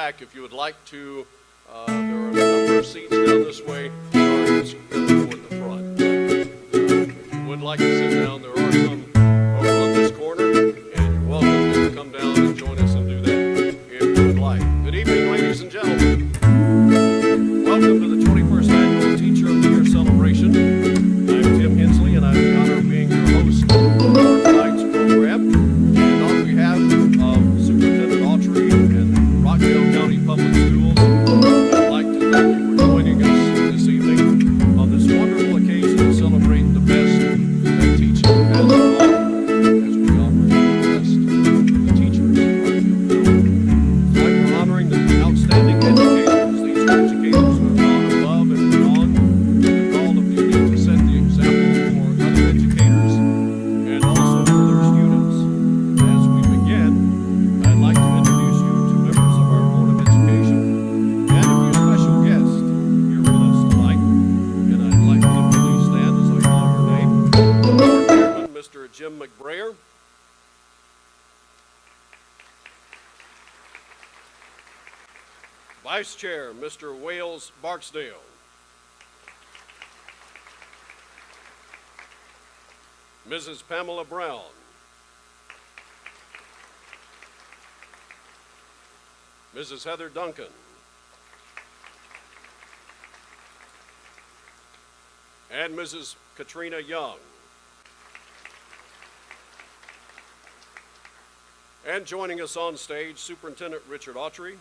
back, if you would like to, there are a number of seats down this way, or toward the front. If you would like to sit down, there are some over on this corner, and you're welcome to come down and join us and do that if you would like. Good evening, ladies and gentlemen. Welcome to the 21st Annual Teacher of the Year celebration. I'm Tim Hensley, and I have the honor of being your host for tonight's program. And on behalf of Superintendent Autry and Rockdale County Public Schools, I'd like to thank you for joining us this evening on this wonderful occasion to celebrate the best that teaching has to offer as we offer the best of the teachers in Rockdale County. Tonight we're honoring the outstanding educators, these educators who have gone above and beyond the call of duty to set the example for other educators and also for their students. As we begin, I'd like to introduce you to members of our Board of Education and a few special guests here with us tonight. And I'd like you to please stand as I call your name. Board Chairman, Mr. Jim McBrayer. Vice Chair, Mr. Wales Barksdale. Mrs. Pamela Brown. Mrs. Heather Duncan. And Mrs. Katrina Young. And joining us on stage, Superintendent Richard Autry,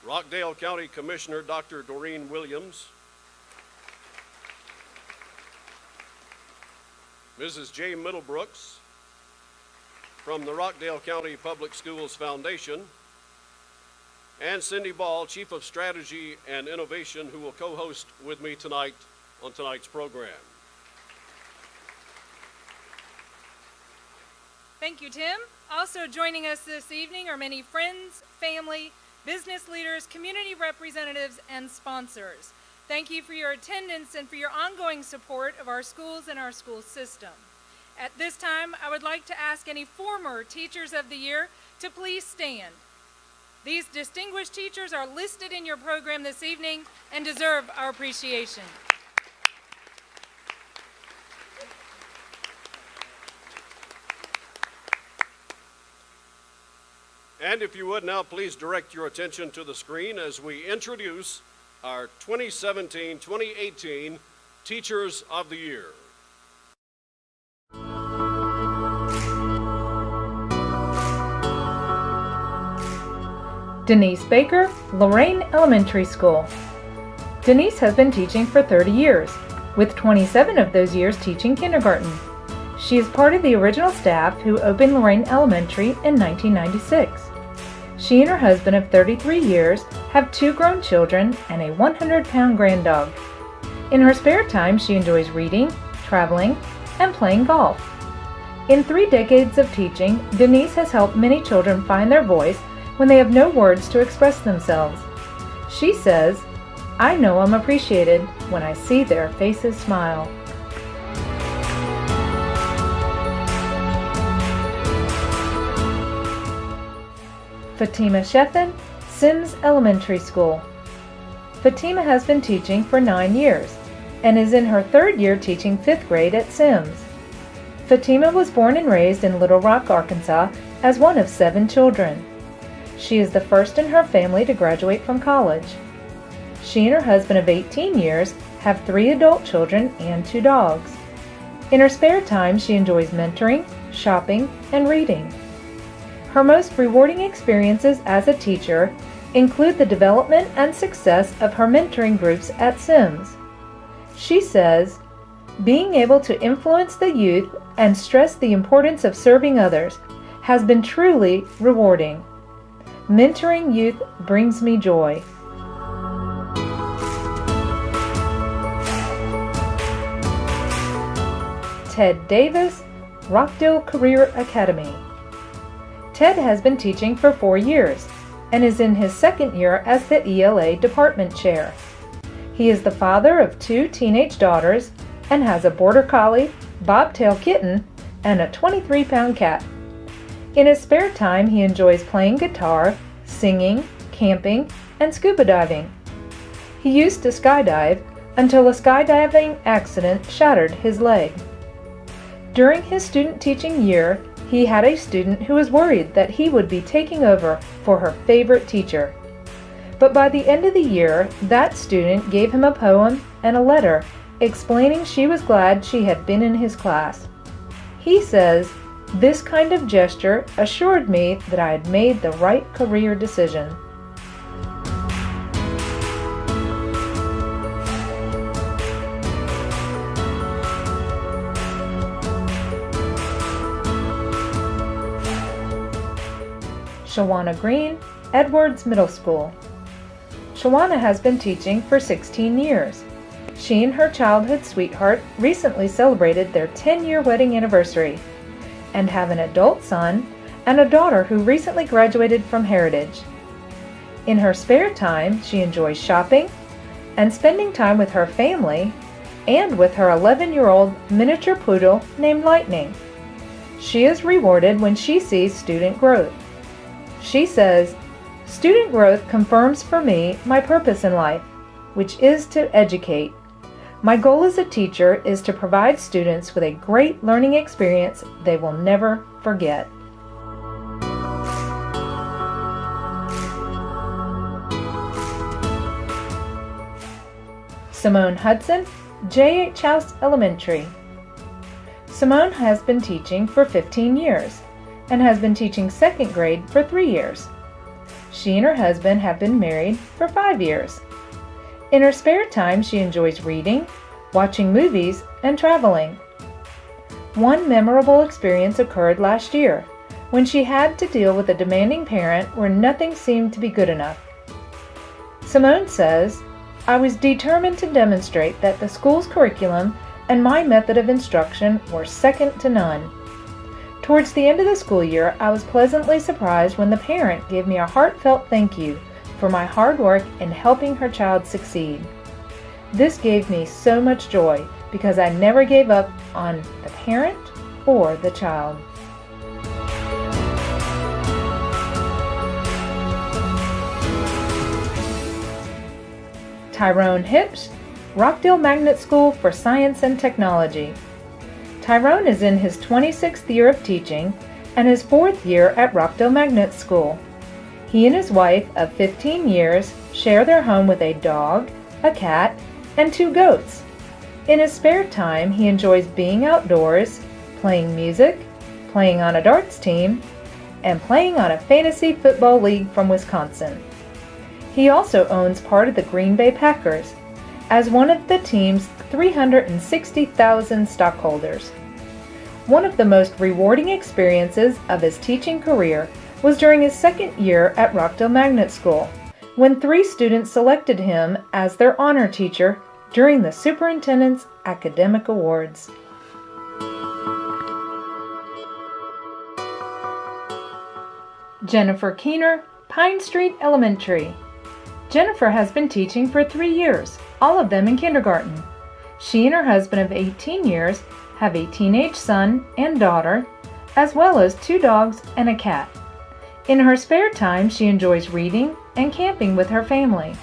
Rockdale County Commissioner Dr. Doreen Williams, Mrs. J. Middlebrooks from the Rockdale County Public Schools Foundation, and Cindy Ball, Chief of Strategy and Innovation, who will co-host with me tonight on tonight's program. Thank you, Tim. Also joining us this evening are many friends, family, business leaders, community representatives, and sponsors. Thank you for your attendance and for your ongoing support of our schools and our school system. At this time, I would like to ask any former Teachers of the Year to please stand. These distinguished teachers are listed in your program this evening and deserve our appreciation. And if you would now please direct your attention to the screen as we introduce our 2017-2018 Teachers of the Year. Denise Baker, Lorraine Elementary School. Denise has been teaching for 30 years, with 27 of those years teaching kindergarten. She is part of the original staff who opened Lorraine Elementary in 1996. She and her husband of 33 years have 2 grown children and a 100-pound granddog. In her spare time, she enjoys reading, traveling, and playing golf. In 3 decades of teaching, Denise has helped many children find their voice when they have no words to express themselves. She says, "I know I'm appreciated when I see their faces smile." Fatima Sheffin, Sims Elementary School. Fatima has been teaching for 9 years and is in her 3rd year teaching 5th grade at Sims. Fatima was born and raised in Little Rock, Arkansas as one of 7 children. She is the first in her family to graduate from college. She and her husband of 18 years have 3 adult children and 2 dogs. In her spare time, she enjoys mentoring, shopping, and reading. Her most rewarding experiences as a teacher include the development and success of her mentoring groups at Sims. She says, "Being able to influence the youth and stress the importance of serving others has been truly rewarding. Mentoring youth brings me joy." Ted Davis, Rockdale Career Academy. Ted has been teaching for 4 years and is in his 2nd year as the ELA department chair. He is the father of 2 teenage daughters and has a border collie, bobtail kitten, and a 23-pound cat. In his spare time, he enjoys playing guitar, singing, camping, and scuba diving. He used to skydive until a skydiving accident shattered his leg. During his student teaching year, he had a student who was worried that he would be taking over for her favorite teacher. But by the end of the year, that student gave him a poem and a letter explaining she was glad she had been in his class. He says, "This kind of gesture assured me that I had made the right career decision." Shawana Green, Edwards Middle School. Shawana has been teaching for 16 years. She and her childhood sweetheart recently celebrated their 10-year wedding anniversary and have an adult son and a daughter who recently graduated from Heritage. In her spare time, she enjoys shopping and spending time with her family and with her 11-year-old miniature poodle named Lightning. She is rewarded when she sees student growth. She says, "Student growth confirms for me my purpose in life, which is to educate. My goal as a teacher is to provide students with a great learning experience they will never forget." Simone Hudson, J.H. House Elementary. Simone has been teaching for 15 years and has been teaching second grade for 3 years. She and her husband have been married for 5 years. In her spare time, she enjoys reading, watching movies, and traveling. One memorable experience occurred last year when she had to deal with a demanding parent where nothing seemed to be good enough. Simone says, "I was determined to demonstrate that the school's curriculum and my method of instruction were second to none. Towards the end of the school year, I was pleasantly surprised when the parent gave me a heartfelt thank you for my hard work in helping her child succeed. This gave me so much joy because I never gave up on the parent or the child." Tyrone Hipsch, Rockdale Magnet School for Science and Technology. Tyrone is in his 26th year of teaching and his 4th year at Rockdale Magnet School. He and his wife of 15 years share their home with a dog, a cat, and 2 goats. In his spare time, he enjoys being outdoors, playing music, playing on a darts team, and playing on a fantasy football league from Wisconsin. He also owns part of the Green Bay Packers as one of the team's 360,000 stockholders. One of the most rewarding experiences of his teaching career was during his second year at Rockdale Magnet School, when 3 students selected him as their honor teacher during the Superintendent's Academic Awards. Jennifer Keener, Pine Street Elementary. Jennifer has been teaching for 3 years, all of them in kindergarten. She and her husband of 18 years have a teenage son and daughter, as well as 2 dogs and a cat. In her spare time, she enjoys reading and camping with her family.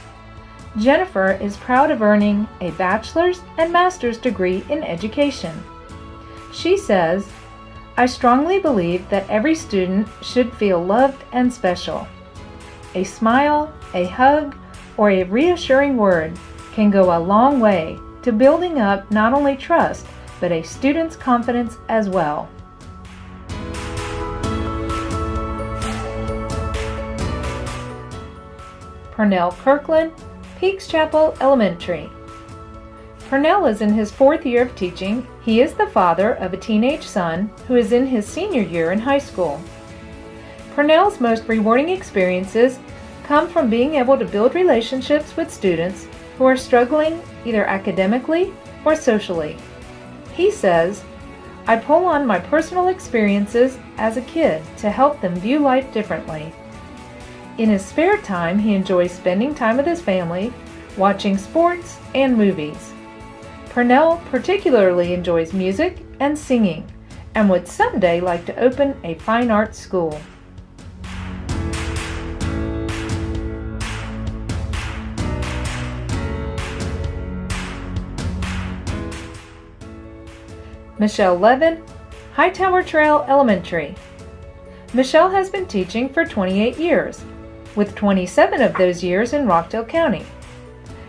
Jennifer is proud of earning a bachelor's and master's degree in education. She says, "I strongly believe that every student should feel loved and special. A smile, a hug, or a reassuring word can go a long way to building up not only trust, but a student's confidence as well." Pernell Kirkland, Peaks Chapel Elementary. Pernell is in his 4th year of teaching. He is the father of a teenage son who is in his senior year in high school. Pernell's most rewarding experiences come from being able to build relationships with students who are struggling either academically or socially. He says, "I pull on my personal experiences as a kid to help them view life differently." In his spare time, he enjoys spending time with his family, watching sports and movies. Pernell particularly enjoys music and singing, and would someday like to open a fine arts school. Michelle Levin, Hightower Trail Elementary. Michelle has been teaching for 28 years, with 27 of those years in Rockdale County.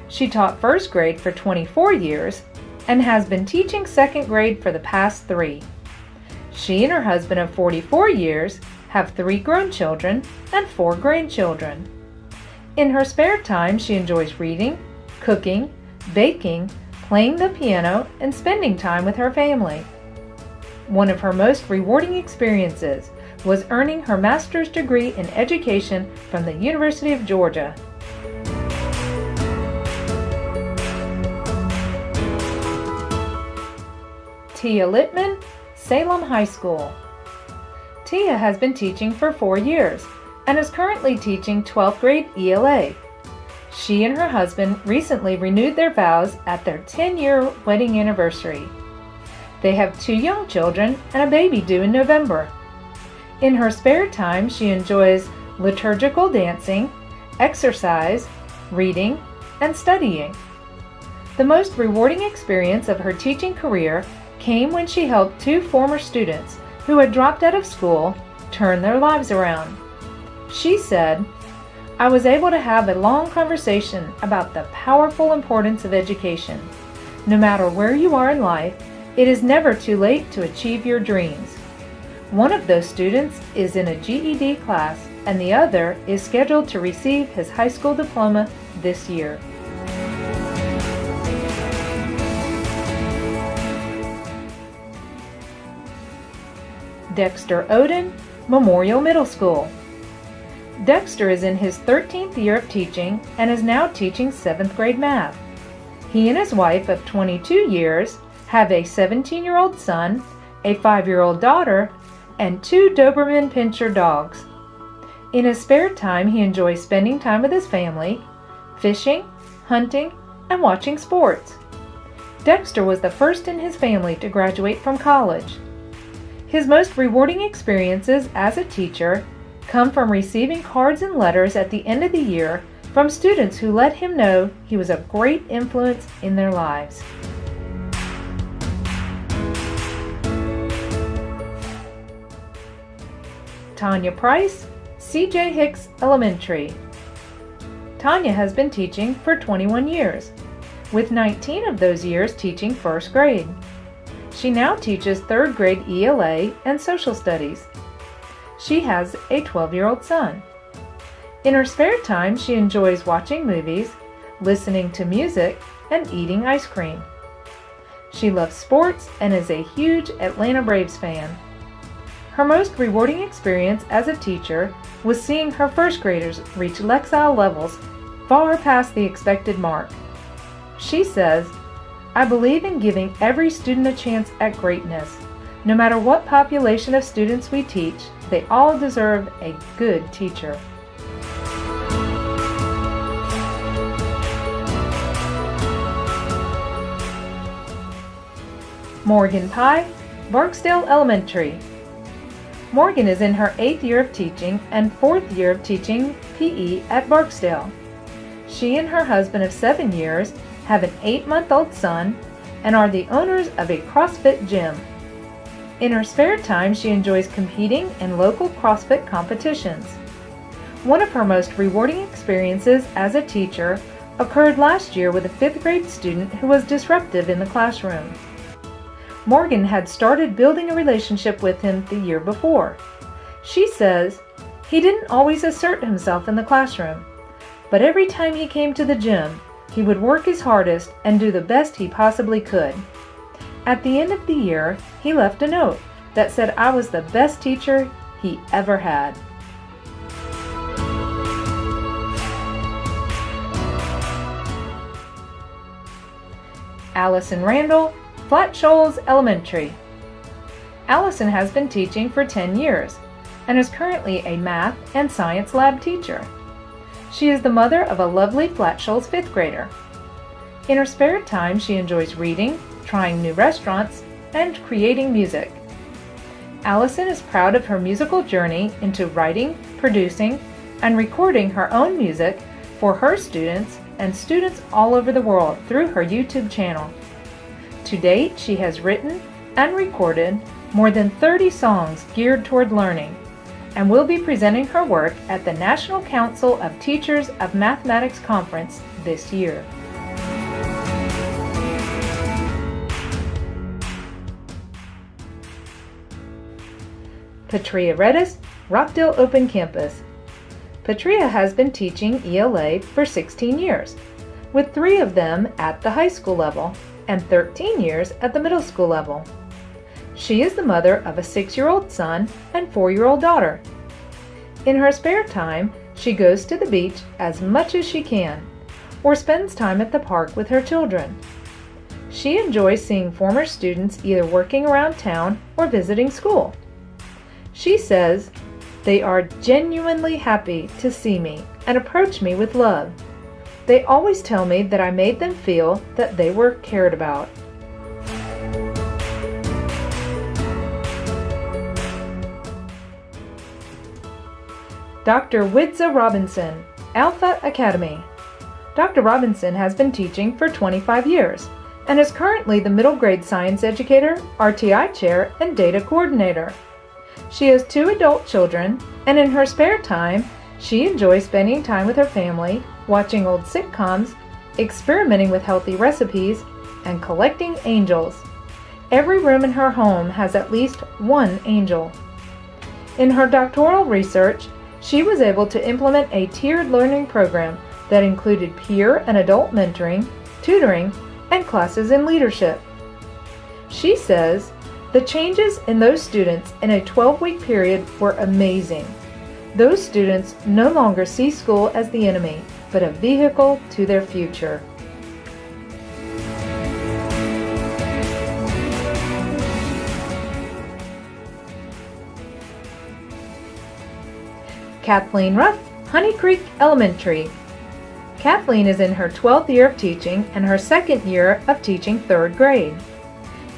She taught first grade for 24 years and has been teaching second grade for the past 3. She and her husband of 44 years have 3 grown children and 4 grandchildren. In her spare time, she enjoys reading, cooking, baking, playing the piano, and spending time with her family. One of her most rewarding experiences was earning her master's degree in education from the University of Georgia. Tia Littman, Salem High School. Tia has been teaching for 4 years and is currently teaching 12th grade ELA. She and her husband recently renewed their vows at their 10-year wedding anniversary. They have 2 young children and a baby due in November. In her spare time, she enjoys liturgical dancing, exercise, reading, and studying. The most rewarding experience of her teaching career came when she helped 2 former students who had dropped out of school turn their lives around. She said, "I was able to have a long conversation about the powerful importance of education. No matter where you are in life, it is never too late to achieve your dreams." One of those students is in a GED class and the other is scheduled to receive his high school diploma this year. Dexter Oden, Memorial Middle School. Dexter is in his 13th year of teaching and is now teaching 7th grade math. He and his wife of 22 years have a 17-year-old son, a 5-year-old daughter, and 2 Doberman Pinscher dogs. In his spare time, he enjoys spending time with his family, fishing, hunting, and watching sports. Dexter was the first in his family to graduate from college. His most rewarding experiences as a teacher come from receiving cards and letters at the end of the year from students who let him know he was a great influence in their lives. Tanya Price, C.J. Hicks Elementary. Tanya has been teaching for 21 years, with 19 of those years teaching first grade. She now teaches 3rd grade ELA and social studies. She has a 12-year-old son. In her spare time, she enjoys watching movies, listening to music, and eating ice cream. She loves sports and is a huge Atlanta Braves fan. Her most rewarding experience as a teacher was seeing her first graders reach Lexile levels far past the expected mark. She says, "I believe in giving every student a chance at greatness. No matter what population of students we teach, they all deserve a good teacher." Morgan Pye, Barksdale Elementary. Morgan is in her 8th year of teaching and 4th year of teaching PE at Barksdale. She and her husband of 7 years have an 8-month-old son and are the owners of a CrossFit gym. In her spare time, she enjoys competing in local CrossFit competitions. One of her most rewarding experiences as a teacher occurred last year with a 5th grade student who was disruptive in the classroom. Morgan had started building a relationship with him the year before. She says, "He didn't always assert himself in the classroom, but every time he came to the gym, he would work his hardest and do the best he possibly could. At the end of the year, he left a note that said I was the best teacher he ever had." Allison Randall, Flat Shoals Elementary. Allison has been teaching for 10 years and is currently a math and science lab teacher. She is the mother of a lovely Flat Shoals 5th grader. In her spare time, she enjoys reading, trying new restaurants, and creating music. Allison is proud of her musical journey into writing, producing, and recording her own music for her students and students all over the world through her YouTube channel. To date, she has written and recorded more than 30 songs geared toward learning, and will be presenting her work at the National Council of Teachers of Mathematics Conference this year. Patria Redis, Rockdale Open Campus. Patria has been teaching ELA for 16 years, with 3 of them at the high school level and 13 years at the middle school level. She is the mother of a 6-year-old son and 4-year-old daughter. In her spare time, she goes to the beach as much as she can, or spends time at the park with her children. She enjoys seeing former students either working around town or visiting school. She says, "They are genuinely happy to see me and approach me with love. They always tell me that I made them feel that they were cared about." Dr. Widza Robinson, Alpha Academy. Dr. Robinson has been teaching for 25 years and is currently the middle grade science educator, RTI chair, and data coordinator. She has 2 adult children, and in her spare time, she enjoys spending time with her family, watching old sitcoms, experimenting with healthy recipes, and collecting angels. Every room in her home has at least one angel. In her doctoral research, she was able to implement a tiered learning program that included peer and adult mentoring, tutoring, and classes in leadership. She says, "The changes in those students in a 12-week period were amazing. Those students no longer see school as the enemy, but a vehicle to their future." Kathleen Ruff, Honey Creek Elementary. Kathleen is in her 12th year of teaching and her 2nd year of teaching 3rd grade.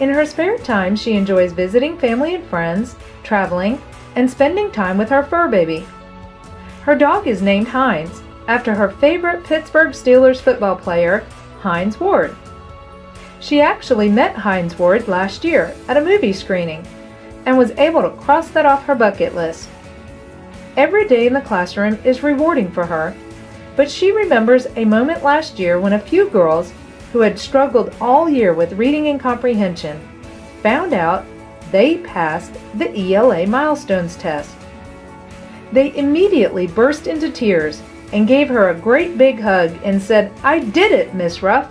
In her spare time, she enjoys visiting family and friends, traveling, and spending time with her fur baby. Her dog is named Heinz, after her favorite Pittsburgh Steelers football player, Heinz Ward. She actually met Heinz Ward last year at a movie screening and was able to cross that off her bucket list. Every day in the classroom is rewarding for her, but she remembers a moment last year when a few girls who had struggled all year with reading and comprehension found out they passed the ELA milestones test. They immediately burst into tears and gave her a great big hug and said, "I did it, Miss Ruff."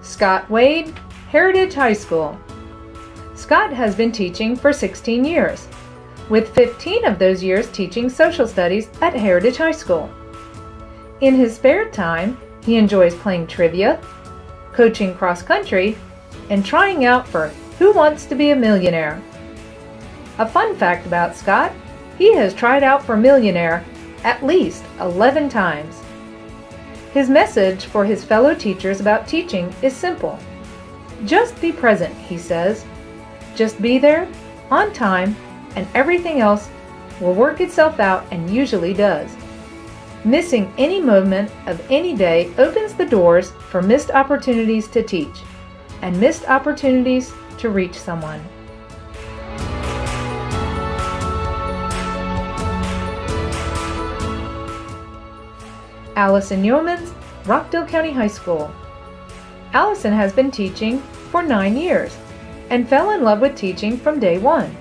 Scott Wade, Heritage High School. Scott has been teaching for 16 years, with 15 of those years teaching social studies at Heritage High School. In his spare time, he enjoys playing trivia, coaching cross country, and trying out for Who Wants to Be a Millionaire. A fun fact about Scott, he has tried out for Millionaire at least 11 times. His message for his fellow teachers about teaching is simple. Just be present, he says. Just be there, on time, and everything else will work itself out and usually does. Missing any moment of any day opens the doors for missed opportunities to teach and missed opportunities to reach someone. Allison Yeomans, Rockdale County High School. Allison has been teaching for 9 years and fell in love with teaching from day one.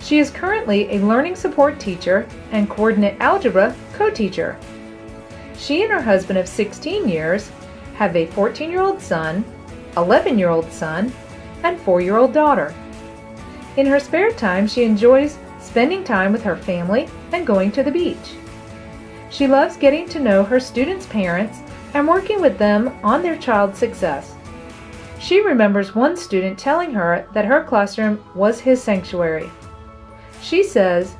She is currently a learning support teacher and coordinate algebra co-teacher. She and her husband of 16 years have a 14-year-old son, 11-year-old son, and 4-year-old daughter. In her spare time, she enjoys spending time with her family and going to the beach. She loves getting to know her students' parents and working with them on their child's success. She remembers one student telling her that her classroom was his sanctuary. She says,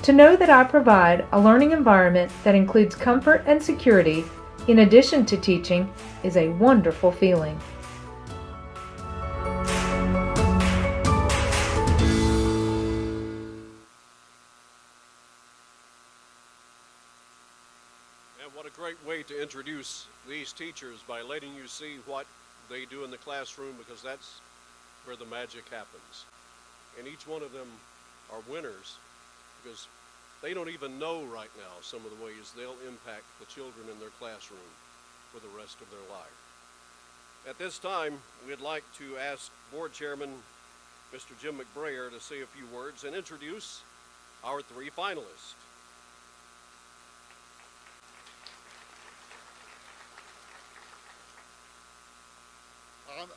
"To know that I provide a learning environment that includes comfort and security in addition to teaching, is a wonderful feeling. And what a great way to introduce these teachers by letting you see what they do in the classroom, because that's where the magic happens. And each one of them are winners because they don't even know right now some of the ways they'll impact the children in their classroom for the rest of their life. At this time, we'd like to ask Board Chairman Mr. Jim McBrayer to say a few words and introduce our three finalists.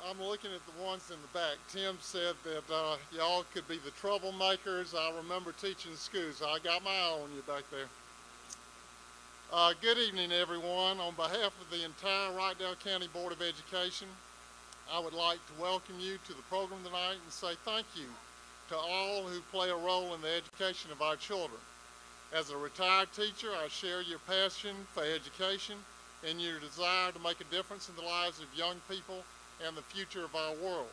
I'm looking at the ones in the back. Tim said that y'all could be the troublemakers. I remember teaching school, so I got my eye on you back there. Good evening, everyone. On behalf of the entire Rockdale County Board of Education, I would like to welcome you to the program tonight and say thank you to all who play a role in the education of our children. As a retired teacher, I share your passion for education and your desire to make a difference in the lives of young people and the future of our world.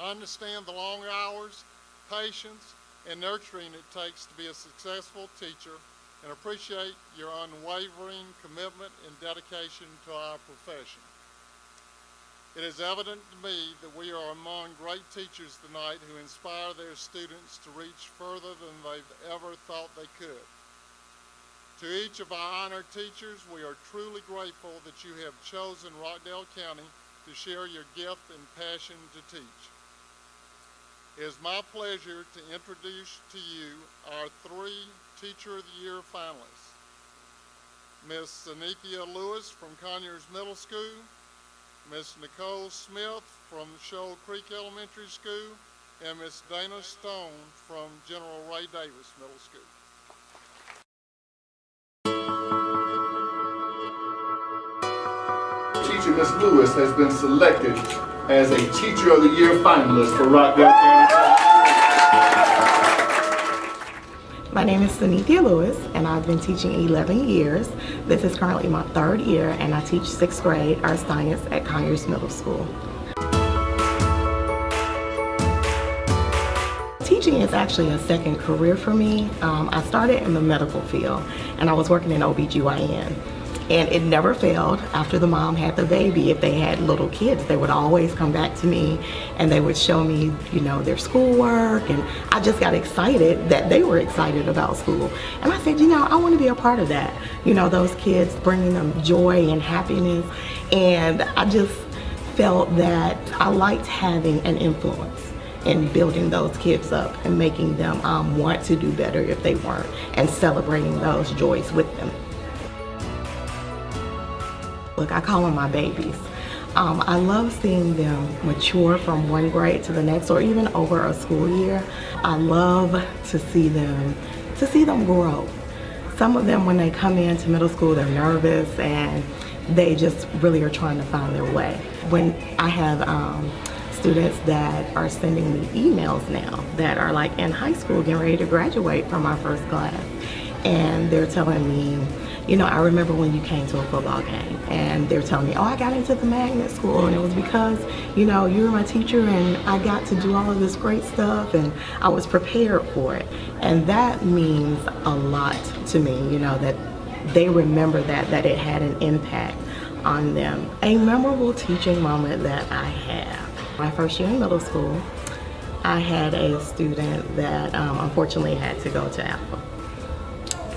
I understand the long hours, patience, and nurturing it takes to be a successful teacher, and appreciate your unwavering commitment and dedication to our profession. It is evident to me that we are among great teachers tonight who inspire their students to reach further than they've ever thought they could. To each of our honored teachers, we are truly grateful that you have chosen Rockdale County to share your gift and passion to teach. It is my pleasure to introduce to you our three Teacher of the Year finalists. Ms. Zenithia Lewis from Conyers Middle School, Ms. Nicole Smith from Shoal Creek Elementary School, and Ms. Dana Stone from General Ray Davis Middle School. Teacher Ms. Lewis has been selected as a Teacher of the Year finalist for Rockdale County. My name is Zenithia Lewis, and I've been teaching 11 years. This is currently my third year, and I teach 6th grade art science at Conyers Middle School. Teaching is actually a second career for me. I started in the medical field, and I was working in OBGYN. And it never failed. After the mom had the baby, if they had little kids, they would always come back to me and they would show me, you know, their schoolwork. And I just got excited that they were excited about school. And I said, you know, I want to be a part of that. You know, those kids, bringing them joy and happiness. And I just felt that I liked having an influence in building those kids up and making them want to do better if they weren't, and celebrating those joys with them. Look, I call them my babies. I love seeing them mature from one grade to the next, or even over a school year. I love to see them grow. Some of them, when they come into middle school, they're nervous and they just really are trying to find their way. When I have students that are sending me emails now that are like in high school, getting ready to graduate from our first class, and they're telling me, you know, I remember when you came to a football game, and they're telling me, oh, I got into the magnet school, and it was because, you know, you were my teacher and I got to do all of this great stuff and I was prepared for it. And that means a lot to me, you know, that they remember that it had an impact on them. A memorable teaching moment that I have. My first year in middle school, I had a student that unfortunately had to go to Alpha.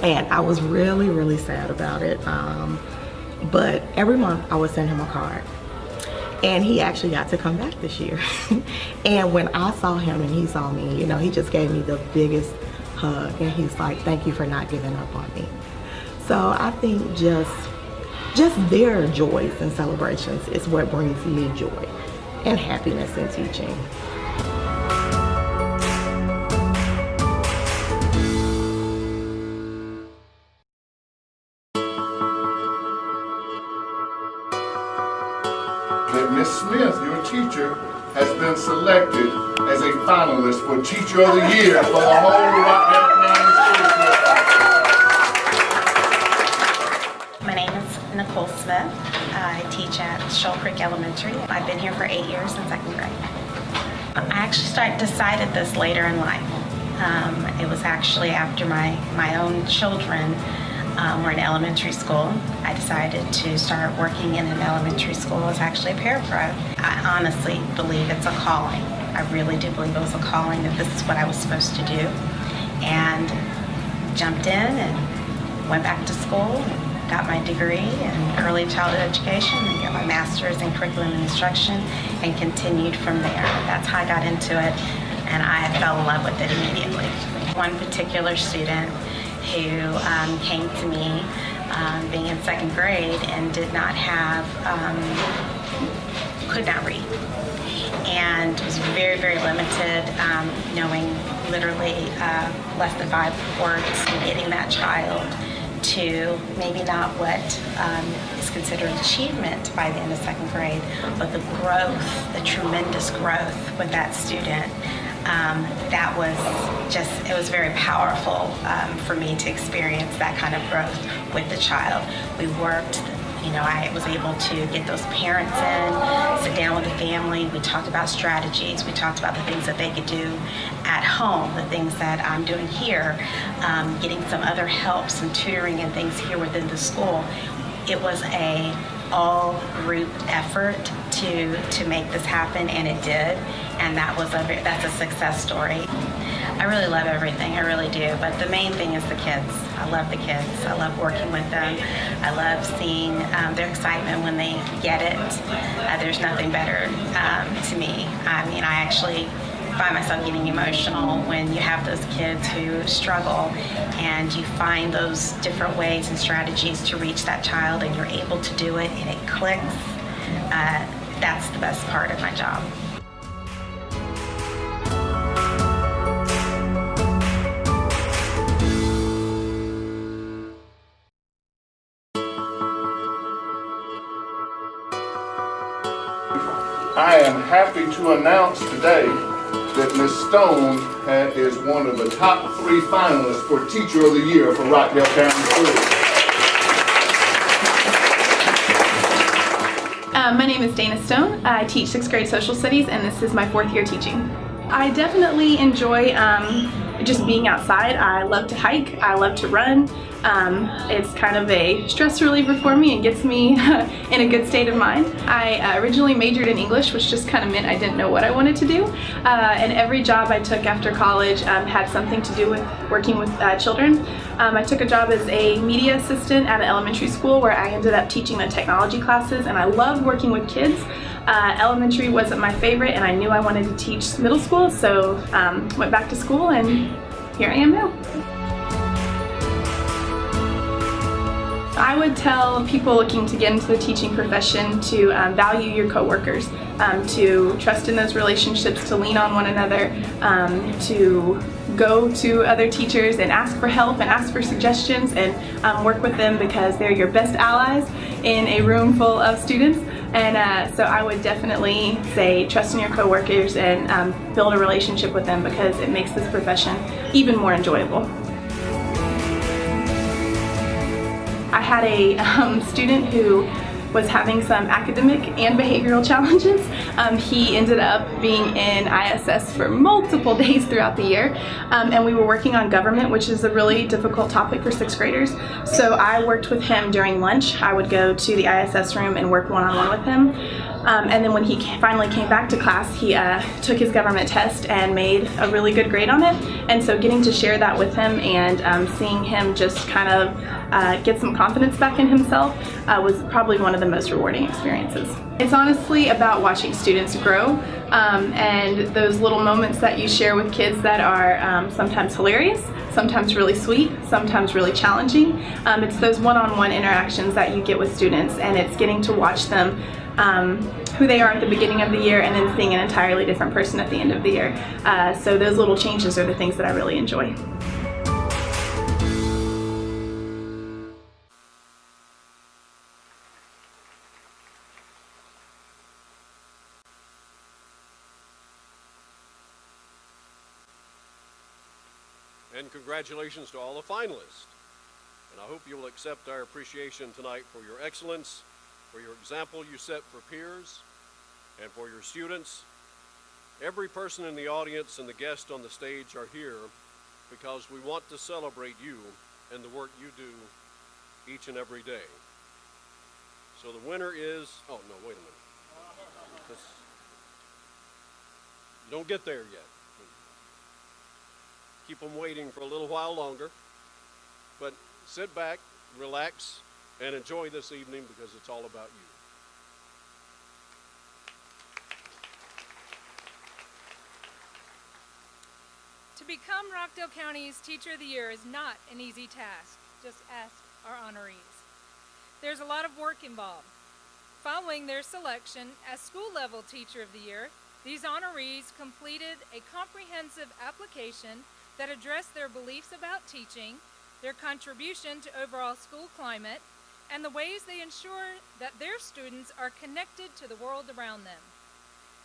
And I was really, really sad about it. But every month I would send him a card. And he actually got to come back this year. And when I saw him and he saw me, you know, he just gave me the biggest hug. And he's like, thank you for not giving up on me. So I think just their joys and celebrations is what brings me joy and happiness in teaching. That Ms. Smith, your teacher, has been selected as a finalist for Teacher of the Year for the whole Rockdale County School District. My name is Nicole Smith. I teach at Shoal Creek Elementary. I've been here for 8 years in second grade. I actually decided this later in life. It was actually after my own children were in elementary school. I decided to start working in an elementary school as actually a parapro. I honestly believe it's a calling. I really do believe it was a calling, that this is what I was supposed to do. And jumped in and went back to school and got my degree in early childhood education and got my master's in curriculum and instruction and continued from there. That's how I got into it, and I fell in love with it immediately. One particular student who came to me being in second grade and did not have, could not read, and was very, very limited, knowing literally less than 5 words, and getting that child to maybe not what is considered achievement by the end of second grade, but the growth, the tremendous growth with that student. That was just, it was very powerful for me to experience that kind of growth with the child. We worked, I was able to get those parents in, sit down with the family. We talked about strategies. We talked about the things that they could do at home, the things that I'm doing here, getting some other help, some tutoring and things here within the school. It was a all-group effort to make this happen, and it did. And that's a success story. I really love everything, I really do, but the main thing is the kids. I love the kids. I love working with them. I love seeing their excitement when they get it. There's nothing better to me. I mean, I actually find myself getting emotional when you have those kids who struggle and you find those different ways and strategies to reach that child, and you're able to do it and it clicks. That's the best part of my job. I am happy to announce today that Ms. Stone is one of the top 3 finalists for Teacher of the Year for Rockdale County Schools. My name is Dana Stone. I teach 6th grade social studies, and this is my 4th year teaching. I definitely enjoy just being outside. I love to hike. I love to run. It's kind of a stress reliever for me and gets me in a good state of mind. I originally majored in English, which just kind of meant I didn't know what I wanted to do. And every job I took after college had something to do with working with children. I took a job as a media assistant at an elementary school where I ended up teaching the technology classes, and I loved working with kids. Elementary wasn't my favorite, and I knew I wanted to teach middle school, so went back to school, and here I am now. I would tell people looking to get into the teaching profession to value your coworkers, to trust in those relationships, to lean on one another, to go to other teachers and ask for help and ask for suggestions, and work with them because they're your best allies in a room full of students. And so I would definitely say trust in your coworkers and build a relationship with them, because it makes this profession even more enjoyable. I had a student who was having some academic and behavioral challenges. He ended up being in ISS for multiple days throughout the year, and we were working on government, which is a really difficult topic for 6th graders. So I worked with him during lunch. I would go to the ISS room and work one-on-one with him. And then when he finally came back to class, he took his government test and made a really good grade on it. And so getting to share that with him and seeing him just kind of get some confidence back in himself was probably one of the most rewarding experiences. It's honestly about watching students grow, and those little moments that you share with kids that are sometimes hilarious, sometimes really sweet, sometimes really challenging. It's those one-on-one interactions that you get with students, and it's getting to watch them who they are at the beginning of the year and then seeing an entirely different person at the end of the year. So those little changes are the things that I really enjoy. And congratulations to all the finalists. And I hope you will accept our appreciation tonight for your excellence for your example you set for peers and for your students. Every person in the audience and the guests on the stage are here because we want to celebrate you and the work you do each and every day. So the winner is, oh no, wait a minute. You don't get there yet. Keep them waiting for a little while longer. But sit back, relax, and enjoy this evening because it's all about you. To become Rockdale County's Teacher of the Year is not an easy task. Just ask our honorees. There's a lot of work involved. Following their selection as school-level Teacher of the Year, these honorees completed a comprehensive application that addressed their beliefs about teaching, their contribution to overall school climate, and the ways they ensure that their students are connected to the world around them.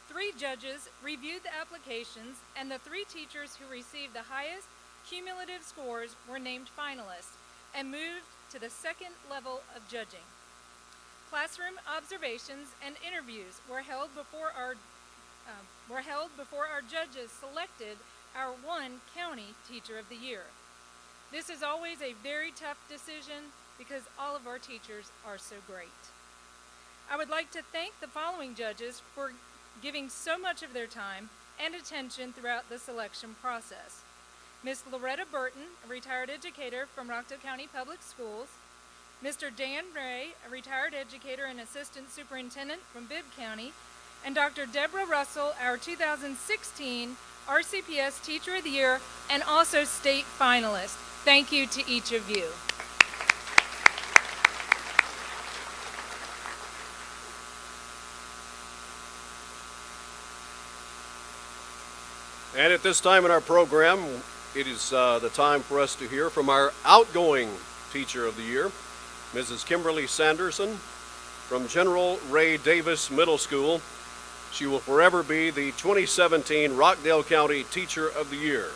3 judges reviewed the applications, and the 3 teachers who received the highest cumulative scores were named finalists and moved to the second level of judging. Classroom observations and interviews were held before our judges selected our one county Teacher of the Year. This is always a very tough decision because all of our teachers are so great. I would like to thank the following judges for giving so much of their time and attention throughout the selection process. Ms. Loretta Burton, a retired educator from Rockdale County Public Schools, Mr. Dan Ray, a retired educator and assistant superintendent from Bibb County, and Dr. Deborah Russell, our 2016 RCPS Teacher of the Year and also state finalist. Thank you to each of you. And at this time in our program, it is the time for us to hear from our outgoing Teacher of the Year, Mrs. Kimberly Sanderson from General Ray Davis Middle School. She will forever be the 2017 Rockdale County Teacher of the Year.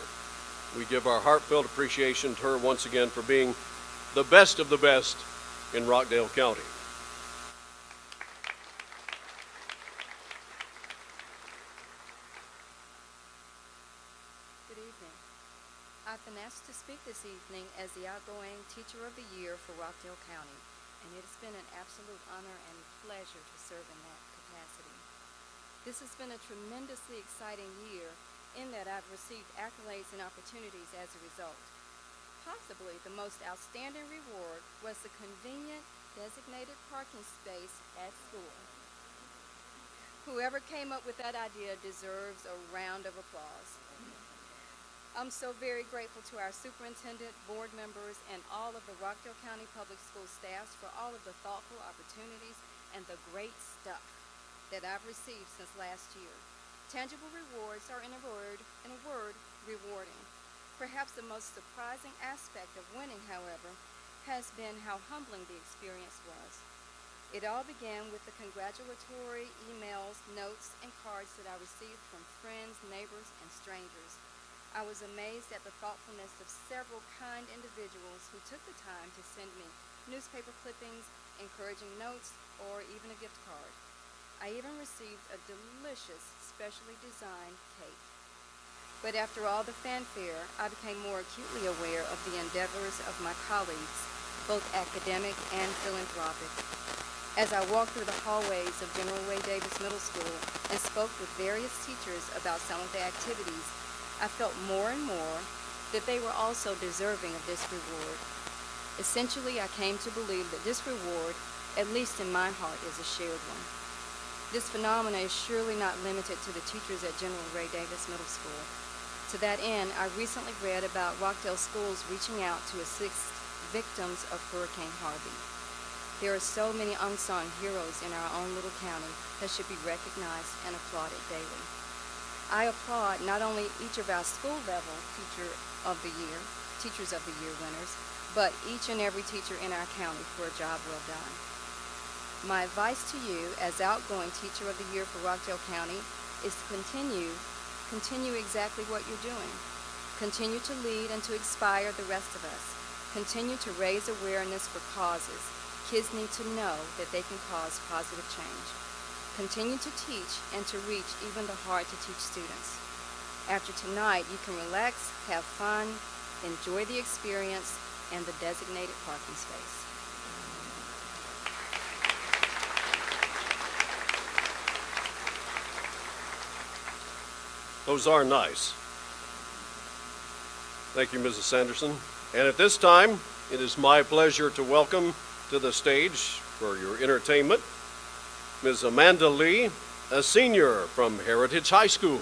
We give our heartfelt appreciation to her once again for being the best of the best in Rockdale County. Good evening. I've been asked to speak this evening as the outgoing Teacher of the Year for Rockdale County, and it has been an absolute honor and pleasure to serve in that capacity. This has been a tremendously exciting year in that I've received accolades and opportunities as a result. Possibly the most outstanding reward was the convenient designated parking space at school. Whoever came up with that idea deserves a round of applause. I'm so very grateful to our superintendent, board members, and all of the Rockdale County Public School staffs for all of the thoughtful opportunities and the great stuff that I've received since last year. Tangible rewards are, in a word, rewarding. Perhaps the most surprising aspect of winning, however, has been how humbling the experience was. It all began with the congratulatory emails, notes, and cards that I received from friends, neighbors, and strangers. I was amazed at the thoughtfulness of several kind individuals who took the time to send me newspaper clippings, encouraging notes, or even a gift card. I even received a delicious, specially designed cake. But after all the fanfare, I became more acutely aware of the endeavors of my colleagues, both academic and philanthropic. As I walked through the hallways of General Ray Davis Middle School and spoke with various teachers about some of the activities, I felt more and more that they were also deserving of this reward. Essentially, I came to believe that this reward, at least in my heart, is a shared one. This phenomena is surely not limited to the teachers at General Ray Davis Middle School. To that end, I recently read about Rockdale schools reaching out to assist victims of Hurricane Harvey. There are so many unsung heroes in our own little county that should be recognized and applauded daily. I applaud not only each of our school-level Teachers of the Year winners, but each and every teacher in our county for a job well done. My advice to you as outgoing Teacher of the Year for Rockdale County is to continue exactly what you're doing. Continue to lead and to inspire the rest of us. Continue to raise awareness for causes. kids need to know that they can cause positive change. Continue to teach and to reach even the hard-to-teach students. After tonight, you can relax, have fun, enjoy the experience, and the designated parking space. Those are nice. Thank you, Mrs. Sanderson. And at this time, it is my pleasure to welcome to the stage for your entertainment, Ms. Amanda Lee, a senior from Heritage High School.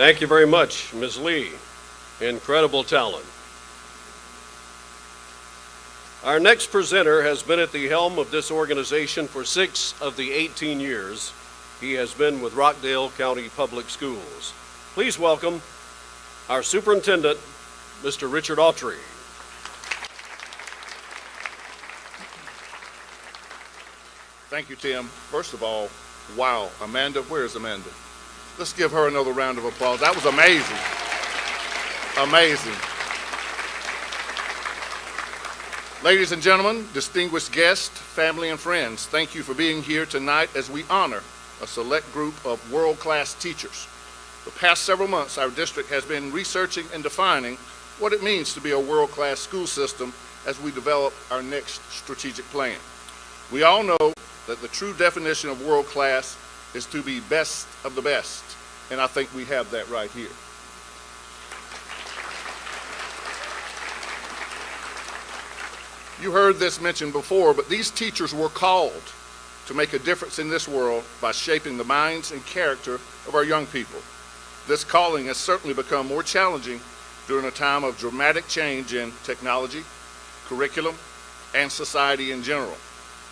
Thank you very much, Ms. Lee. Incredible talent. Our next presenter has been at the helm of this organization for 6 of the 18 years he has been with Rockdale County Public Schools. Please welcome our superintendent, Mr. Richard Autry. Thank you, Tim. First of all, wow, Amanda, where's Amanda? Let's give her another round of applause. That was amazing. Amazing. Ladies and gentlemen, distinguished guests, family and friends, thank you for being here tonight as we honor a select group of world-class teachers. The past several months, our district has been researching and defining what it means to be a world-class school system as we develop our next strategic plan. We all know that the true definition of world-class is to be best of the best, and I think we have that right here. You heard this mentioned before, but these teachers were called to make a difference in this world by shaping the minds and character of our young people. This calling has certainly become more challenging during a time of dramatic change in technology, curriculum, and society in general.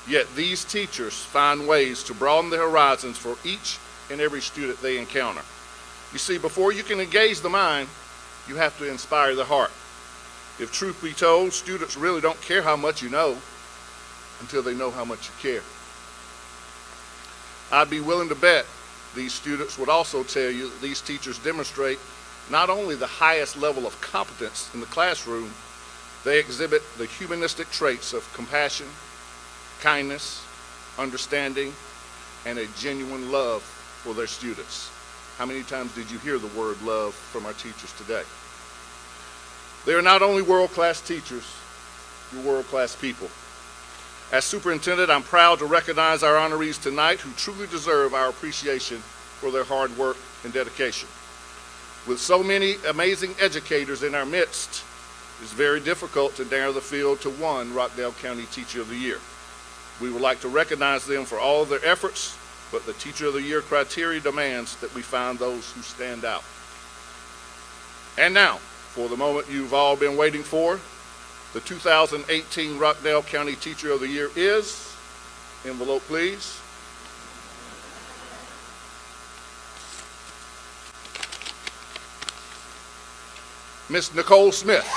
Yet these teachers find ways to broaden the horizons for each and every student they encounter. You see, before you can engage the mind, you have to inspire the heart. If truth be told, students really don't care how much you know until they know how much you care. I'd be willing to bet these students would also tell you that these teachers demonstrate not only the highest level of competence in the classroom, they exhibit the humanistic traits of compassion, kindness, understanding, and a genuine love for their students. How many times did you hear the word love from our teachers today? They are not only world-class teachers, you're world-class people. As superintendent, I'm proud to recognize our honorees tonight who truly deserve our appreciation for their hard work and dedication. With so many amazing educators in our midst, it's very difficult to narrow the field to one Rockdale County Teacher of the Year. We would like to recognize them for all of their efforts, but the Teacher of the Year criteria demands that we find those who stand out. And now, for the moment you've all been waiting for, the 2018 Rockdale County Teacher of the Year is, envelope please, Miss Nicole Smith.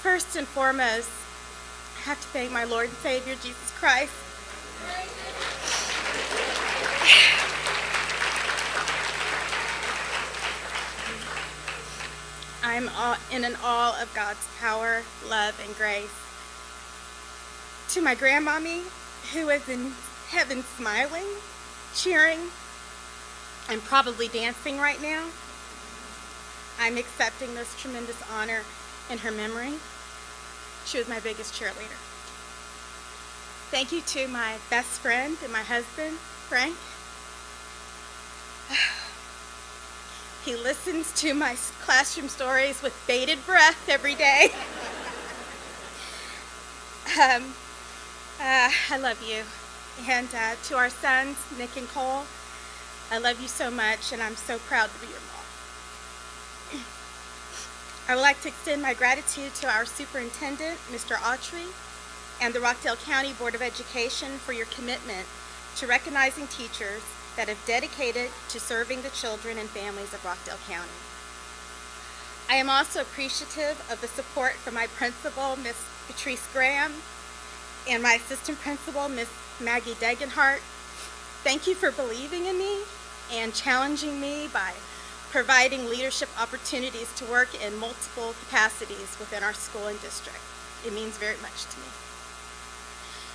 First and foremost, I have to thank my Lord and Savior, Jesus Christ. I'm in awe of God's power, love, and grace. To my grandmommy, who is in heaven smiling, cheering, and probably dancing right now, I'm accepting this tremendous honor in her memory. She was my biggest cheerleader. Thank you to my best friend and my husband, Frank. He listens to my classroom stories with bated breath every day. I love you. And to our sons, Nick and Cole, I love you so much, and I'm so proud to be your mom. I would like to extend my gratitude to our superintendent, Mr. Autry, and the Rockdale County Board of Education for your commitment to recognizing teachers that have dedicated to serving the children and families of Rockdale County. I am also appreciative of the support from my principal, Miss Patrice Graham, and my assistant principal, Miss Maggie Degenhart. Thank you for believing in me and challenging me by providing leadership opportunities to work in multiple capacities within our school and district. It means very much to me.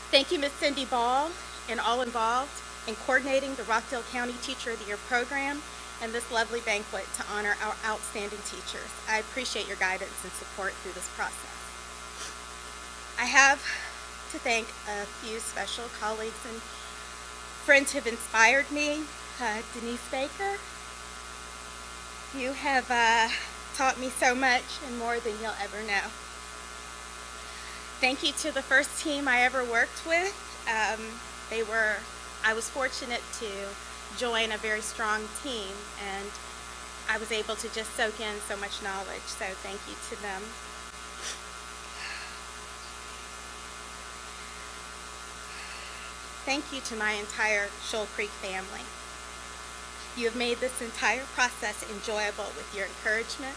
Thank you, Ms. Cindy Ball, and all involved in coordinating the Rockdale County Teacher of the Year program and this lovely banquet to honor our outstanding teachers. I appreciate your guidance and support through this process. I have to thank a few special colleagues and friends who have inspired me. Denise Baker, you have taught me so much and more than you'll ever know. Thank you to the first team I ever worked with. I was fortunate to join a very strong team, and I was able to just soak in so much knowledge, so thank you to them. Thank you to my entire Shoal Creek family. You have made this entire process enjoyable with your encouragement,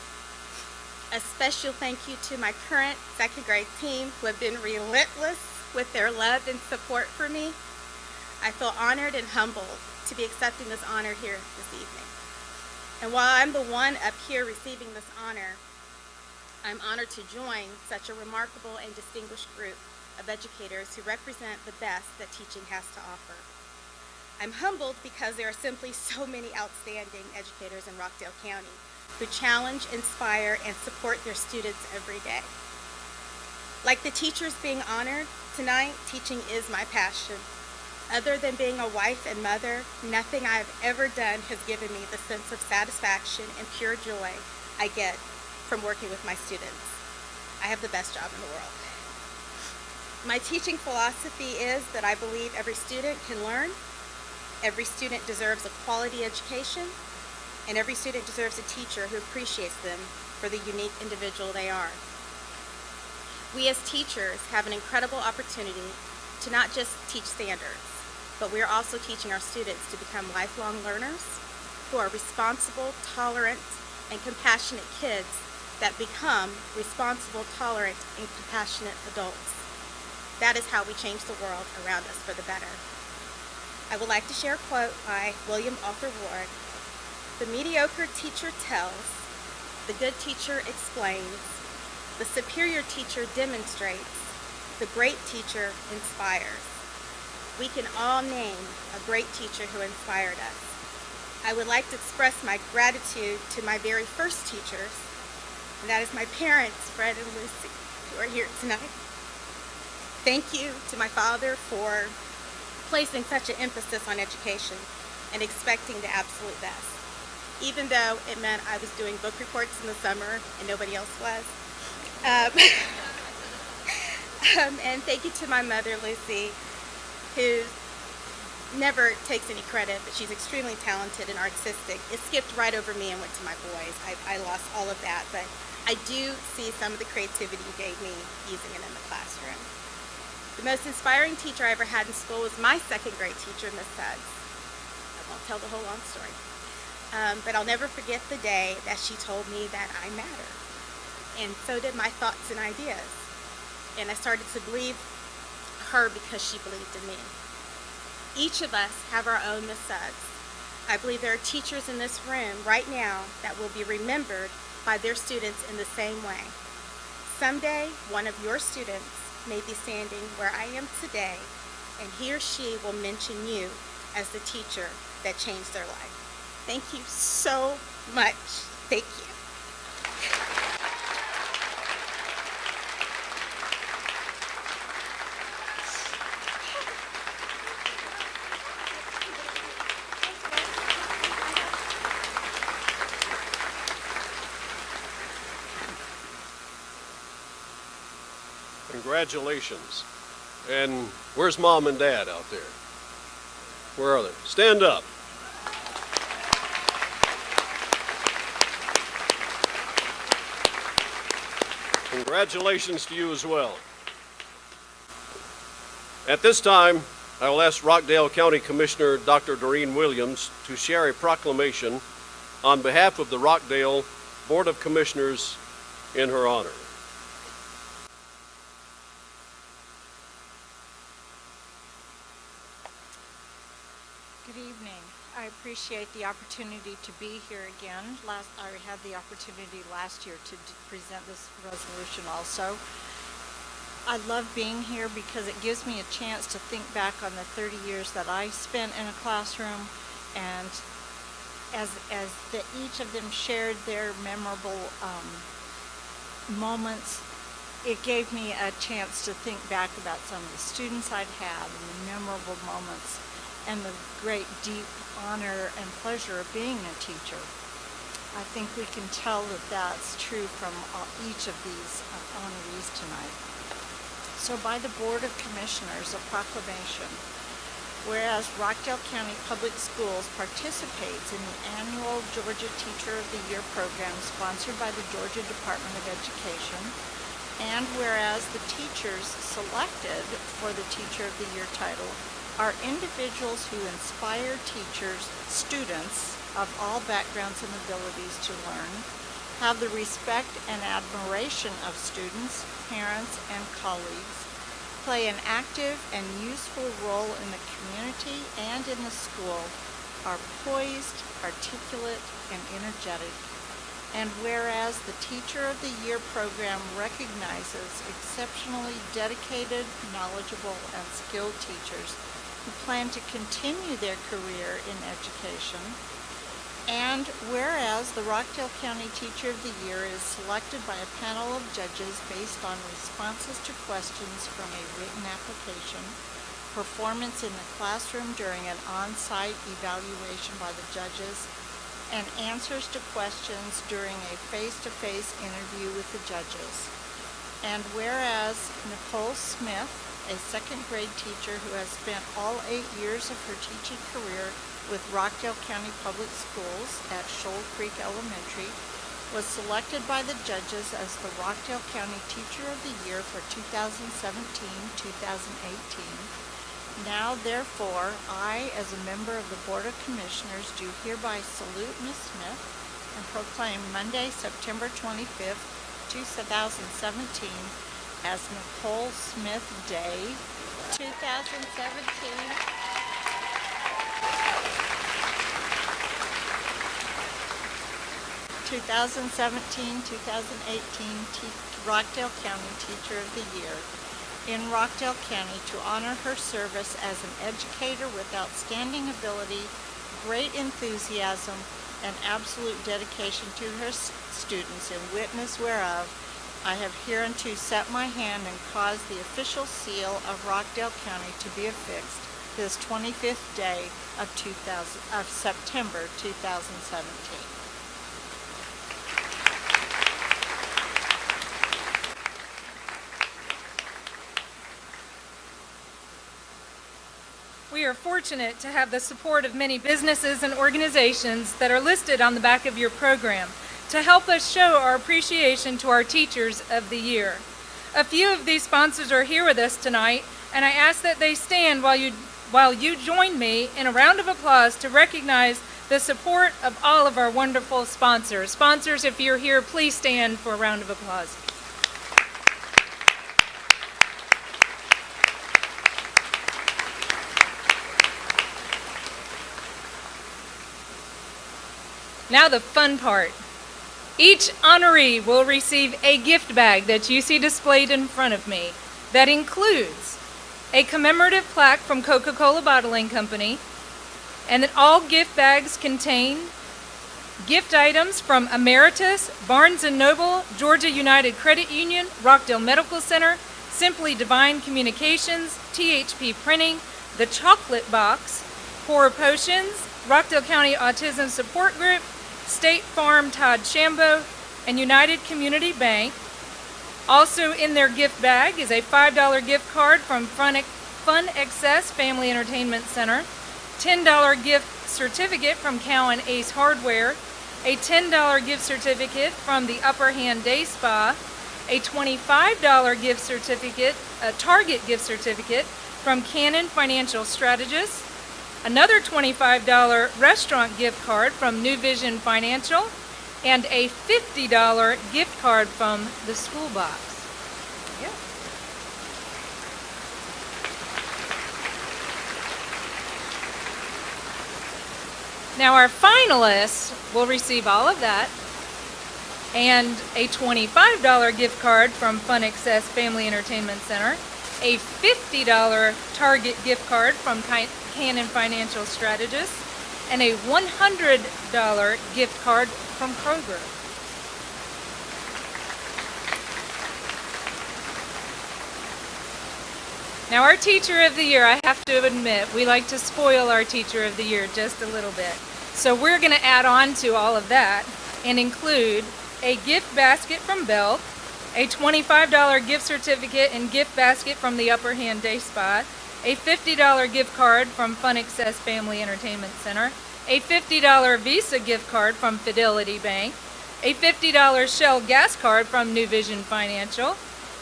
A special thank you to my current second grade team who have been relentless with their love and support for me. I feel honored and humbled to be accepting this honor here this evening. And while I'm the one up here receiving this honor, I'm honored to join such a remarkable and distinguished group of educators who represent the best that teaching has to offer. I'm humbled because there are simply so many outstanding educators in Rockdale County who challenge, inspire, and support their students every day. Like the teachers being honored tonight, teaching is my passion. Other than being a wife and mother, nothing I've ever done has given me the sense of satisfaction and pure joy I get from working with my students. I have the best job in the world. My teaching philosophy is that I believe every student can learn, every student deserves a quality education, and every student deserves a teacher who appreciates them for the unique individual they are. We as teachers have an incredible opportunity to not just teach standards, but we are also teaching our students to become lifelong learners who are responsible, tolerant, and compassionate kids that become responsible, tolerant, and compassionate adults. That is how we change the world around us for the better. I would like to share a quote by William Arthur Ward. "The mediocre teacher tells, the good teacher explains, the superior teacher demonstrates, the great teacher inspires." We can all name a great teacher who inspired us. I would like to express my gratitude to my very first teachers, and that is my parents, Fred and Lucy, who are here tonight. Thank you to my father for placing such an emphasis on education and expecting the absolute best, even though it meant I was doing book reports in the summer and nobody else was. And thank you to my mother, Lucy, who never takes any credit, but she's extremely talented and artistic. It skipped right over me and went to my boys. I lost all of that, but I do see some of the creativity you gave me using it in the classroom. The most inspiring teacher I ever had in school was my second grade teacher, Miss Suggs. I won't tell the whole long story. But I'll never forget the day that she told me that I matter. And so did my thoughts and ideas. And I started to believe her because she believed in me. Each of us have our own Miss Suggs. I believe there are teachers in this room right now that will be remembered by their students in the same way. Someday, one of your students may be standing where I am today, and he or she will mention you as the teacher that changed their life. Thank you so much. Thank you. Congratulations. And where's Mom and Dad out there? Where are they? Stand up. Congratulations to you as well. At this time, I will ask Rockdale County Commissioner Dr. Doreen Williams to share a proclamation on behalf of the Rockdale Board of Commissioners in her honor. Good evening. I appreciate the opportunity to be here again. I had the opportunity last year to present this resolution also. I love being here because it gives me a chance to think back on the 30 years that I spent in a classroom, and as each of them shared their memorable moments, it gave me a chance to think back about some of the students I'd had and the memorable moments and the great deep honor and pleasure of being a teacher. I think we can tell that that's true from each of these honorees tonight. So by the Board of Commissioners, a proclamation. Whereas Rockdale County Public Schools participates in the annual Georgia Teacher of the Year program sponsored by the Georgia Department of Education, and whereas the teachers selected for the Teacher of the Year title are individuals who inspire students of all backgrounds and abilities to learn, have the respect and admiration of students, parents, and colleagues, play an active and useful role in the community and in the school, are poised, articulate, and energetic. And whereas the Teacher of the Year program recognizes exceptionally dedicated, knowledgeable, and skilled teachers who plan to continue their career in education, and whereas the Rockdale County Teacher of the Year is selected by a panel of judges based on responses to questions from a written application, performance in the classroom during an on-site evaluation by the judges, and answers to questions during a face-to-face interview with the judges. And whereas Nicole Smith, a second grade teacher who has spent all 8 years of her teaching career with Rockdale County Public Schools at Shoal Creek Elementary, was selected by the judges as the Rockdale County Teacher of the Year for 2017-2018. Now, therefore, I, as a member of the Board of Commissioners, do hereby salute Ms. Smith and proclaim Monday, September 25th, 2017 as Nicole Smith Day 2017. 2017-2018 Rockdale County Teacher of the Year in Rockdale County to honor her service as an educator with outstanding ability, great enthusiasm, and absolute dedication to her students, in witness whereof I have hereunto set my hand and caused the official seal of Rockdale County to be affixed this 25th day of September 2017. We are fortunate to have the support of many businesses and organizations that are listed on the back of your program to help us show our appreciation to our Teachers of the Year. A few of these sponsors are here with us tonight, and I ask that they stand while you join me in a round of applause to recognize the support of all of our wonderful sponsors. Sponsors, if you're here, please stand for a round of applause. Now the fun part. Each honoree will receive a gift bag that you see displayed in front of me that includes a commemorative plaque from Coca-Cola Bottling Company, and that all gift bags contain gift items from Emeritus, Barnes & Noble, Georgia United Credit Union, Rockdale Medical Center, Simply Divine Communications, THP Printing, The Chocolate Box, Pour Potions, Rockdale County Autism Support Group, State Farm Todd Shambo, and United Community Bank. Also in their gift bag is a $5 gift card from Fun Excess Family Entertainment Center, $10 gift certificate from Cowan Ace Hardware, a $10 gift certificate from the Upper Hand Day Spa, a $25 gift certificate, a Target gift certificate from Cannon Financial Strategists, another $25 restaurant gift card from New Vision Financial, and a $50 gift card from the School Box. Yeah. Now our finalists will receive all of that, and a $25 gift card from Fun Excess Family Entertainment Center, a $50 Target gift card from Cannon Financial Strategists, and a $100 gift card from Kroger. Now our Teacher of the Year, I have to admit, we like to spoil our Teacher of the Year just a little bit. So we're going to add on to all of that and include a gift basket from Bell, a $25 gift certificate and gift basket from the Upper Hand Day Spa, a $50 gift card from Fun Excess Family Entertainment Center, a $50 Visa gift card from Fidelity Bank, a $50 Shell gas card from New Vision Financial,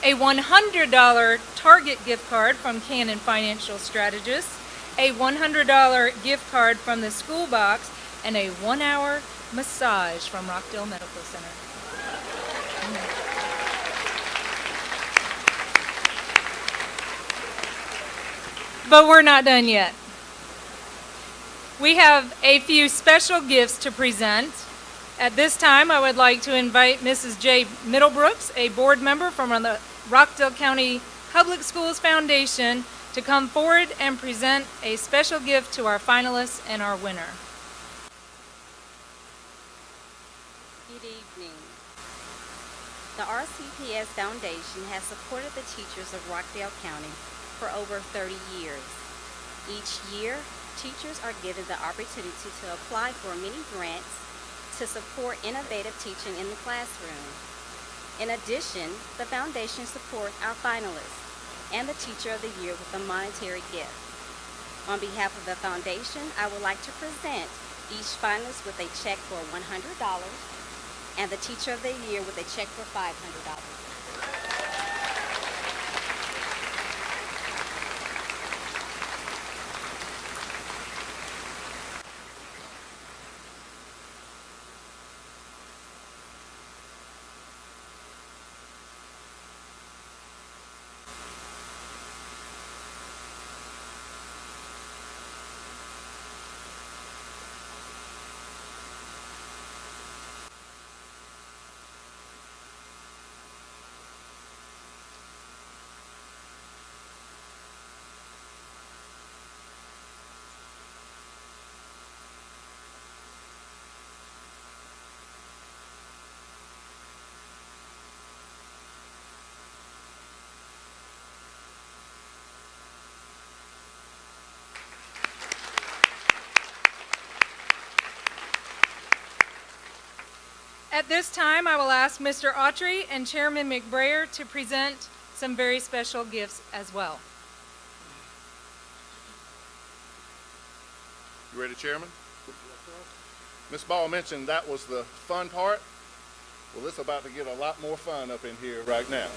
a $100 Target gift card from Cannon Financial Strategists, a $100 gift card from the School Box, and a 1-hour massage from Rockdale Medical Center. But we're not done yet. We have a few special gifts to present. At this time, I would like to invite Mrs. J. Middlebrooks, a board member from the Rockdale County Public Schools Foundation, to come forward and present a special gift to our finalists and our winner. Good evening. The RCPS Foundation has supported the teachers of Rockdale County for over 30 years. Each year, teachers are given the opportunity to apply for many grants to support innovative teaching in the classroom. In addition, the foundation supports our finalists and the Teacher of the Year with a monetary gift. On behalf of the foundation, I would like to present each finalist with a check for $100 and the Teacher of the Year with a check for $500. At this time, I will ask Mr. Autry and Chairman McBrayer to present some very special gifts as well. You ready, Chairman? Ms. Ball mentioned that was the fun part. Well, it's about to get a lot more fun up in here right now.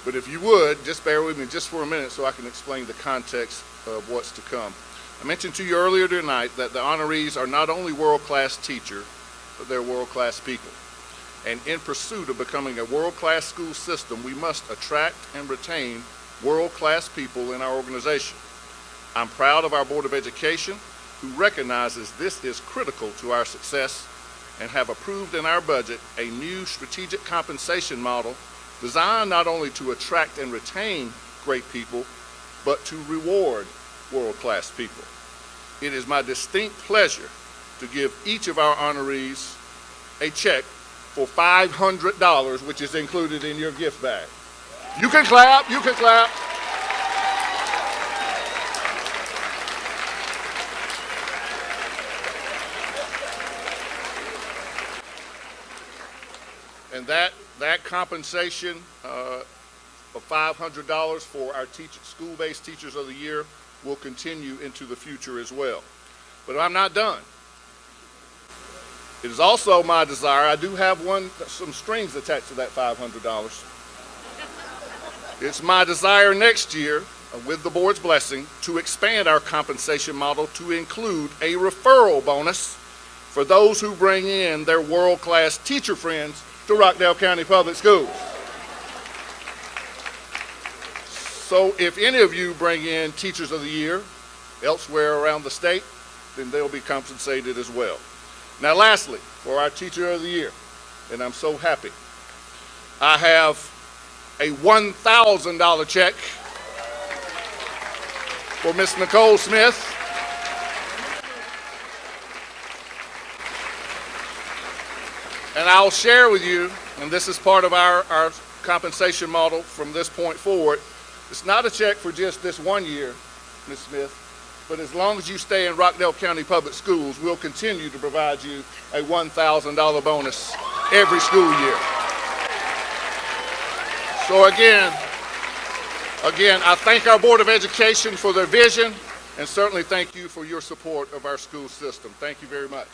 But if you would, just bear with me just for a minute so I can explain the context of what's to come. I mentioned to you earlier tonight that the honorees are not only world-class teachers, but they're world-class people. And in pursuit of becoming a world-class school system, we must attract and retain world-class people in our organization. I'm proud of our Board of Education, who recognizes this is critical to our success and have approved in our budget a new strategic compensation model designed not only to attract and retain great people, but to reward world-class people. It is my distinct pleasure to give each of our honorees a check for $500, which is included in your gift bag. You can clap, you can clap. And that compensation of $500 for our school-based Teachers of the Year will continue into the future as well. But I'm not done. It is also my desire, I do have some strings attached to that $500. It's my desire next year, with the board's blessing, to expand our compensation model to include a referral bonus for those who bring in their world-class teacher friends to Rockdale County Public Schools. So if any of you bring in Teachers of the Year elsewhere around the state, then they'll be compensated as well. Now lastly, for our Teacher of the Year, and I'm so happy, I have a $1,000 check for Miss Nicole Smith. And I'll share with you, and this is part of our compensation model from this point forward, it's not a check for just this 1 year, Ms. Smith, but as long as you stay in Rockdale County Public Schools, we'll continue to provide you a $1,000 bonus every school year. So again, I thank our Board of Education for their vision, and certainly thank you for your support of our school system. Thank you very much.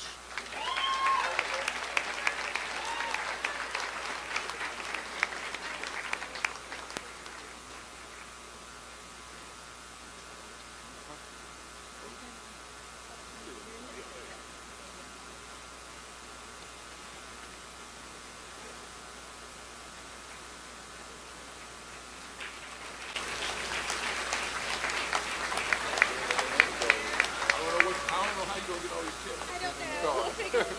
I don't know. We'll figure it out.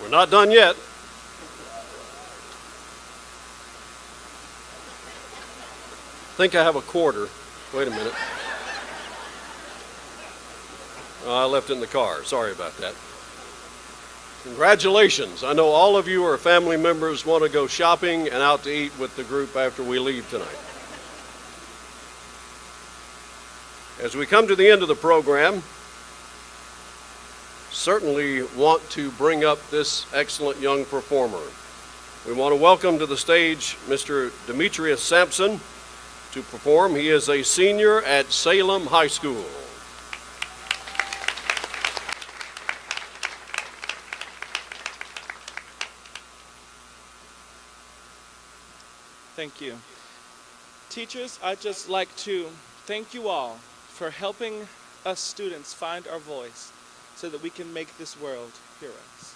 We're not done yet. I think I have a quarter. Wait a minute. I left it in the car. Sorry about that. Congratulations. I know all of you or family members want to go shopping and out to eat with the group after we leave tonight. As we come to the end of the program, certainly want to bring up this excellent young performer. We want to welcome to the stage Mr. Demetrius Sampson to perform. He is a senior at Salem High School. Thank you. Teachers, I'd just like to thank you all for helping us students find our voice so that we can make this world hear us.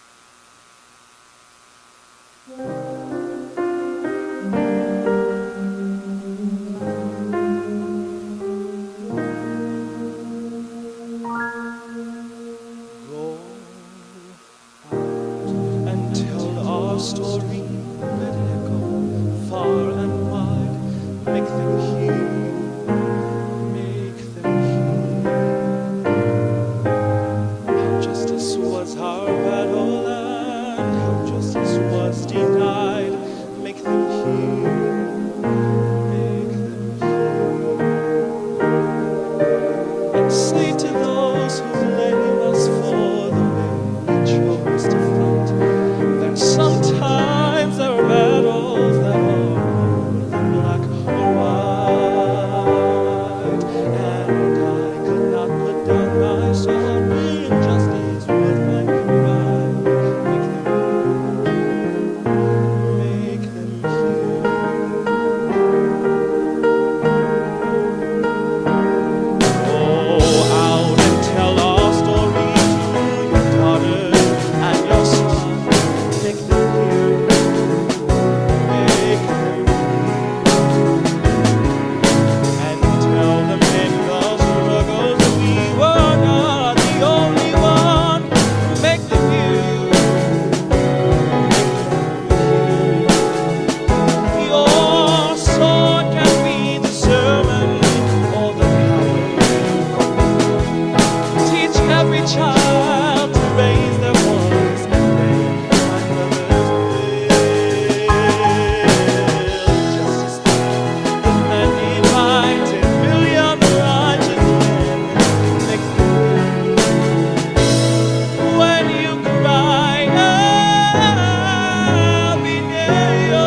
Go out and tell our story, let it echo far and wide, make them hear, make them hear. How justice was our battle and how justice was denied, make them hear, make them hear. And say to those who blame us for the way we chose to fight, that sometimes there are battles that are more than black or white. And I could not put down my sword, injustice would find me right. Make them go out and tell our story to your daughter and your son. Make them hear, make them hear, and tell them in the struggles that we were not the only one. Make them hear, your sword can be the sermon or the power. Teach every child to raise their voice and make my brothers will. Justice the many minds, 10 billion righteous men. Make them hear when you cry, I'll be near you.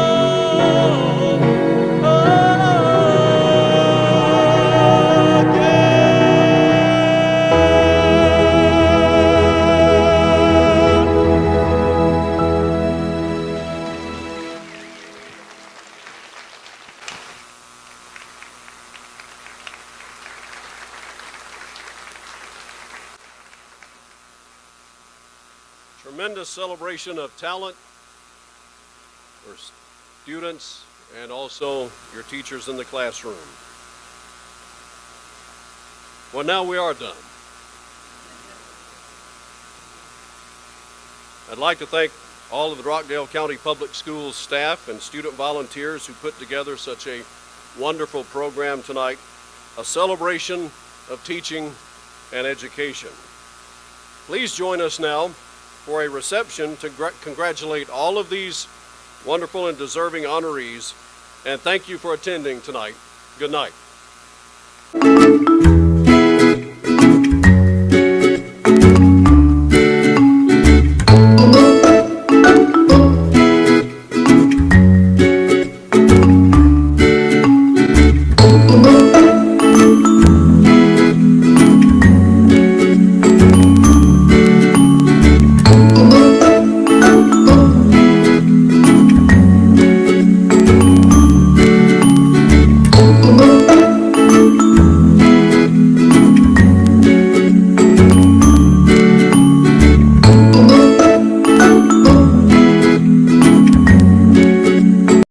Tremendous celebration of talent for students and also your teachers in the classroom. Well, now we are done. I'd like to thank all of the Rockdale County Public Schools staff and student volunteers who put together such a wonderful program tonight, a celebration of teaching and education. Please join us now for a reception to congratulate all of these wonderful and deserving honorees, and thank you for attending tonight. Good night.